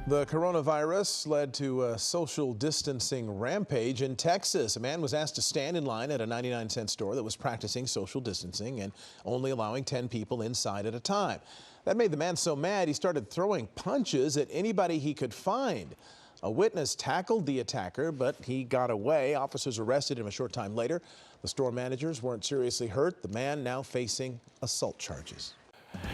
The coronavirus led to a social distancing rampage in Texas. A man was asked to stand in line at a 99-cent store that was practicing social distancing and only allowing 10 people inside at a time. That made the man so mad he started throwing punches at anybody he could find. A witness tackled the attacker, but he got away. Officers arrested him a short time later. The store managers weren't seriously hurt. The man now facing assault charges.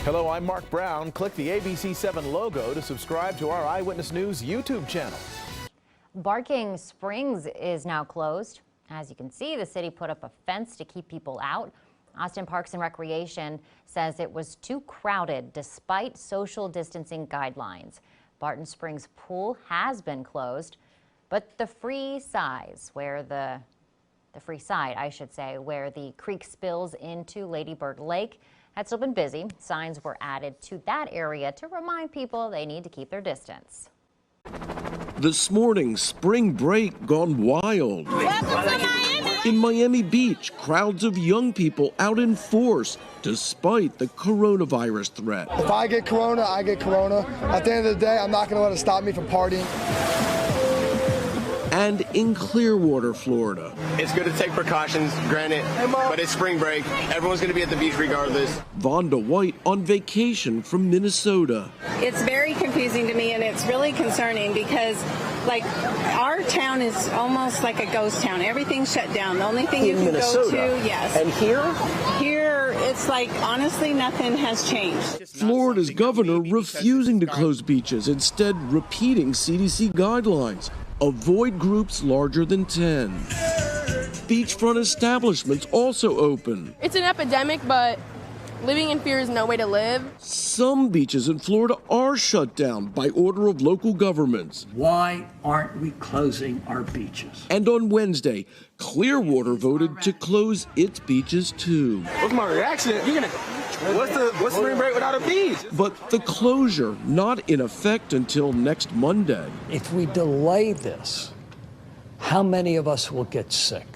Hello, I'm Mark Brown. Click the ABC7 logo to subscribe to our Eyewitness News YouTube channel. Barking Springs is now closed. As you can see, the city put up a fence to keep people out. Austin Parks and Recreation says it was too crowded despite social distancing guidelines. Barton Springs pool has been closed, but the free side, where the creek spills into Lady Bird Lake, had still been busy. Signs were added to that area to remind people they need to keep their distance. This morning, spring break gone wild. Welcome to Miami. In Miami Beach, crowds of young people out in force despite the coronavirus threat. If I get corona, I get corona. At the end of the day, I'm not going to let it stop me from partying. And in Clearwater, Florida. It's good to take precautions, granted, but it's spring break. Everyone's going to be at the beach regardless. Vonda White on vacation from Minnesota. It's very confusing to me, and it's really concerning because, like, our town is almost like a ghost town. Everything's shut down. The only thing you can go to, yes. And Here, it's like, honestly, nothing has changed. Florida's governor refusing to close beaches, instead repeating CDC guidelines. Avoid groups larger than 10. Beachfront establishments also open. It's an epidemic, but living in fear is no way to live. Some beaches in Florida are shut down by order of local governments. Why aren't we closing our beaches? And on Wednesday, Clearwater voted to close its beaches too. What's my reaction? What's spring break without a beach? But the closure not in effect until next Monday. If we delay this, how many of us will get sick?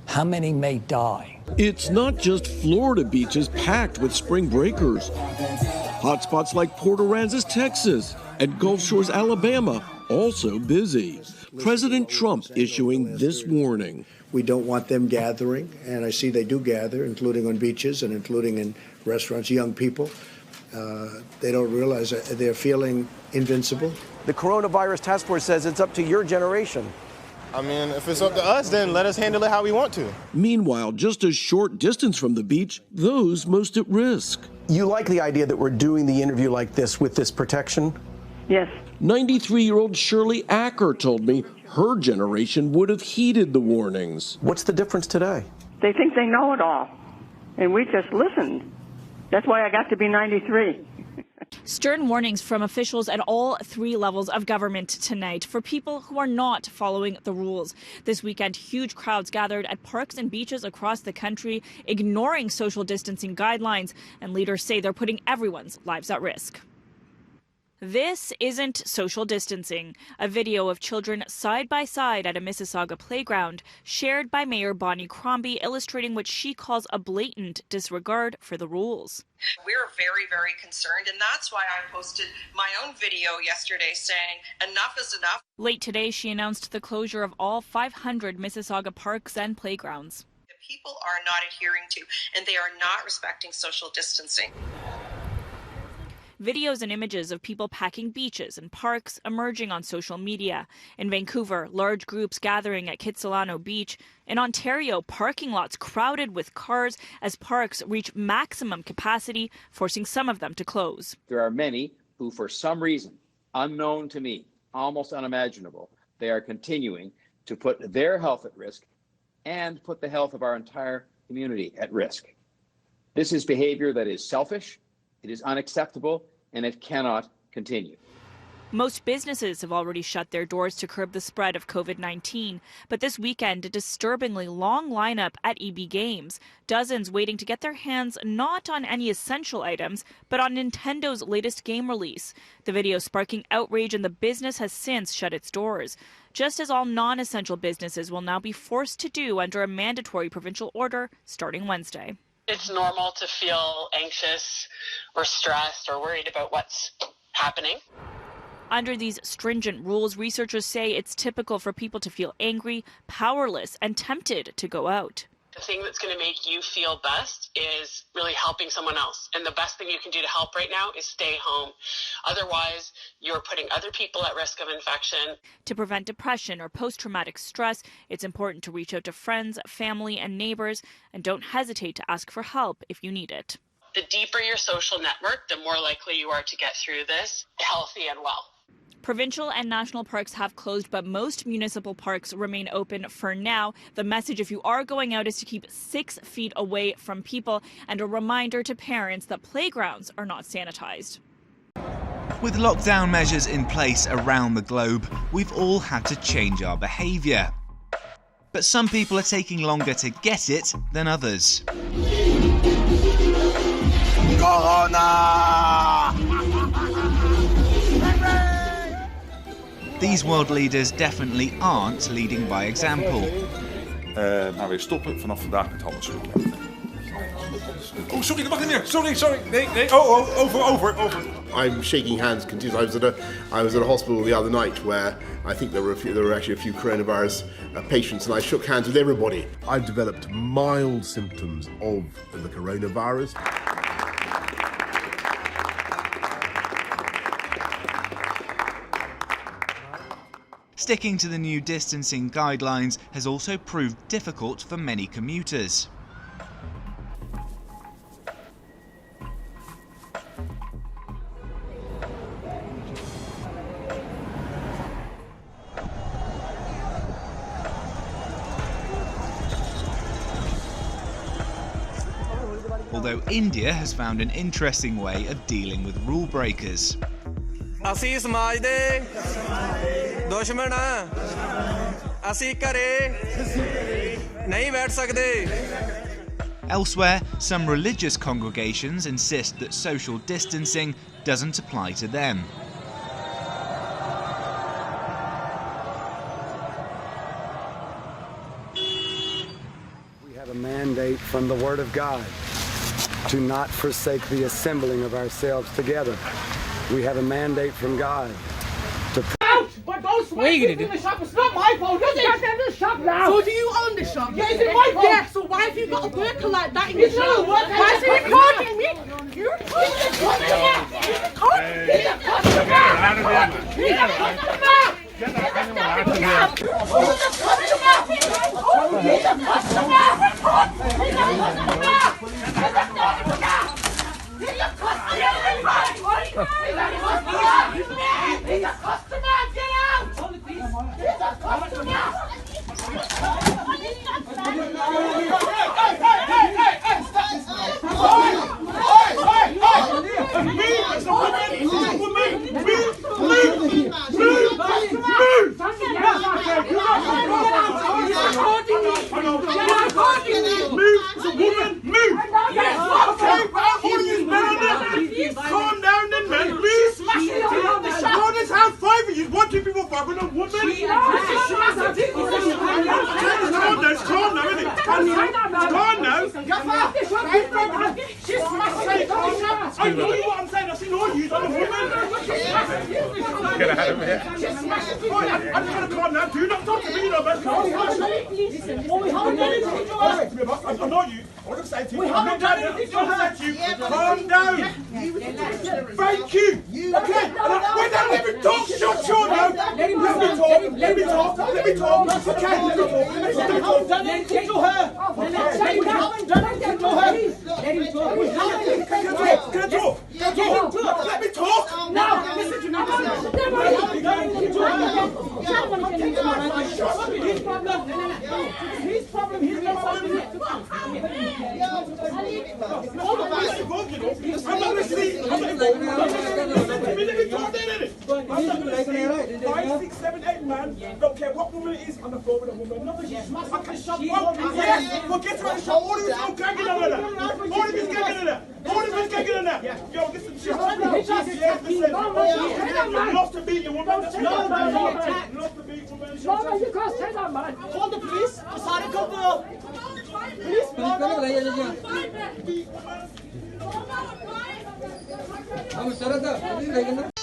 How many may die? It's not just Florida beaches packed with spring breakers. Hotspots like Port Aransas, Texas, and Gulf Shores, Alabama, also busy. President Trump issuing this warning. We don't want them gathering, and I see they do gather, including on beaches and including in restaurants, young people. They don't realize that they're feeling invincible. The coronavirus task force says it's up to your generation. I mean, if it's up to us, then let us handle it how we want to. Meanwhile, just a short distance from the beach, those most at risk. You like the idea that we're doing the interview like this with this protection? Yes. 93-year-old Shirley Acker told me her generation would have heeded the warnings. What's the difference today? They think they know it all, and we just listened. That's why I got to be 93. Stern warnings from officials at all three levels of government tonight for people who are not following the rules. This weekend, huge crowds gathered at parks and beaches across the country, ignoring social distancing guidelines, and leaders say they're putting everyone's lives at risk. This isn't social distancing. A video of children side by side at a Mississauga playground shared by Mayor Bonnie Crombie, illustrating what she calls a blatant disregard for the rules. We're very, very concerned, and that's why I posted my own video yesterday saying enough is enough. Late today, she announced the closure of all 500 Mississauga parks and playgrounds. The people are not adhering to, and they are not respecting social distancing. Videos and images of people packing beaches and parks emerging on social media. In Vancouver, large groups gathering at Kitsilano Beach. In Ontario, parking lots crowded with cars as parks reach maximum capacity, forcing some of them to close. There are many who, for some reason, unknown to me, almost unimaginable, they are continuing to put their health at risk and put the health of our entire community at risk. This is behavior that is selfish. It is unacceptable, and it cannot continue. Most businesses have already shut their doors to curb the spread of COVID-19. But this weekend, a disturbingly long lineup at EB Games. Dozens waiting to get their hands not on any essential items, but on Nintendo's latest game release. The video sparking outrage, and the business has since shut its doors. Just as all non-essential businesses will now be forced to do under a mandatory provincial order starting Wednesday. It's normal to feel anxious or stressed or worried about what's happening. Under these stringent rules, researchers say it's typical for people to feel angry, powerless, and tempted to go out. The thing that's going to make you feel best is really helping someone else. And the best thing you can do to help right now is stay home. Otherwise, you're putting other people at risk of infection. To prevent depression or post-traumatic stress, it's important to reach out to friends, family, and neighbors, and don't hesitate to ask for help if you need it. The deeper your social network, the more likely you are to get through this healthy and well. Provincial and national parks have closed, but most municipal parks remain open for now. The message, if you are going out, is to keep 6 feet away from people, and a reminder to parents that playgrounds are not sanitized. With lockdown measures in place around the globe, we've all had to change our behaviour. But some people are taking longer to get it than others. Corona! These world leaders definitely aren't leading by example. Nou weer stoppen vanaf vandaag met handen schudden. Oh, sorry, dat mag niet meer. Sorry. Nee. Over. I'm shaking hands continuously. I was at a hospital the other night where I think there were actually a few coronavirus patients, and I shook hands with everybody. I've developed mild symptoms of the coronavirus. Sticking to the new distancing guidelines has also proved difficult for many commuters. Although India has found an interesting way of dealing with rule breakers. ਅਸੀਂ ਸਮਾਜ ਦੇ ਦੁਸ਼ਮਣ ਆ ਅਸੀਂ ਘਰੇ ਨਹੀਂ ਬੈਠ ਸਕਦੇ Elsewhere, some religious congregations insist that social distancing doesn't apply to them. We have a mandate from the Word of God to not forsake the assembling of ourselves together. We have a mandate from God to... But those swingers in the shop, it's not my fault, is it? You're in the shop now. So do you own the shop? Yeah, it's my fault. Yeah, so why have you got a burqa like that in your shop? Why is he recording me? You're the customer. He's the customer. He's the customer. He's the customer. He's the customer. He's a customer! Get out! He's a customer! Calm down then, man, please. How does have 5 of you? What do people fuck with a woman? Calm now, innit? Calm now. I know what I'm saying. I've seen all you. I'm a woman. Get out of here. I'm trying to calm down. Do not talk to me, no, man. I'm not you. I want to say to you, I'm not down there. Calm down. Thank you. Okay. Wait, now let me talk. Shut your mouth. Let me talk. Okay, let me talk. Let me talk. Now, listen to me. His problem. He's not solving it. I'm not listening. Let me talk then, innit? I'm not listening. 5, 6, 7, 8, man. Don't care what woman it is, I'm the floor with a woman. I can shut up. Yes, forget about the shop. All of it's all gagging on that. All of it's gagging on that. Yo, listen, shut up. You lost a beat, you woman. Lost a beat, woman. No, you can't say that, man. Call the police. Sorry, come on. Police.